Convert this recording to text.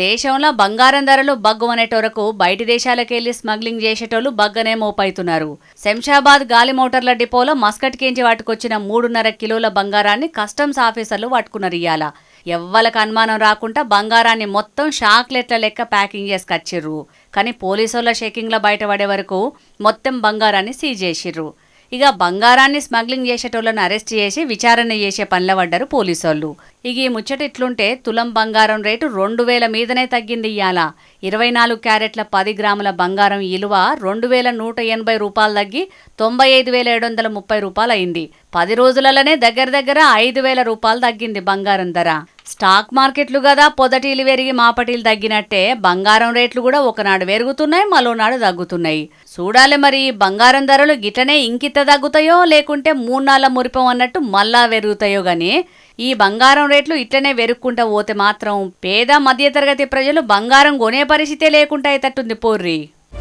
దేశంలో బంగారం ధరలు బగ్గుమనేటోరకు బయటి దేశాలకెళ్లి స్మగ్లింగ్ చేసేటోళ్లు బగ్గనే మోపైతున్నారు. శంషాబాద్ గాలి మోటార్ల డిపోలో మస్కట్కించి పట్టుకొచ్చిన 3.5 కిలోల బంగారాన్ని కస్టమ్స్ ఆఫీసర్లు పట్టుకున్నారు. ఇయ్యాల ఎవ్వలకు అనుమానం రాకుండా బంగారాన్ని మొత్తం షాక్లెట్ల లెక్క ప్యాకింగ్ చేసుకొచ్చిర్రు. కానీ పోలీసుల షేకింగ్లో బయటపడే వరకు మొత్తం బంగారాన్ని సీజ్ చేసిర్రు. ఇక బంగారాన్ని స్మగ్లింగ్ చేసేటోళ్లను అరెస్ట్ చేసి విచారణ చేసే పనిలో పడ్డారు పోలీసోళ్ళు. ఇక ఈ ముచ్చట ఇట్లుంటే తులం బంగారం రేటు 2000 మీదనే తగ్గింది. ఇయ్యాల 24 క్యారెట్ల 10 గ్రాముల బంగారం విలువ 2180 రూపాయలు తగ్గి 95,730 రూపాయలు అయింది. 10 రోజులలోనే దగ్గర 5,000 రూపాయలు తగ్గింది బంగారం ధర. స్టాక్ మార్కెట్లు కదా, పొదటీలు పెరిగి మాపటీలు తగ్గినట్టే బంగారం రేట్లు కూడా ఒకనాడు పెరుగుతున్నాయి, మరోనాడు తగ్గుతున్నాయి. చూడాలి మరి బంగారం ధరలు గిట్లనే ఇంకిత తగ్గుతాయో లేకుంటే 3 నాళ్ళ మురిపం అన్నట్టు మళ్ళా పెరుగుతాయో గాని ఈ బంగారం రేట్లు ఇట్లనే వెరుక్కుంటా పోతే మాత్రం పేద మధ్యతరగతి ప్రజలు బంగారం కొనే పరిస్థితే లేకుండా అయ్యేటట్టుంది పోర్రి.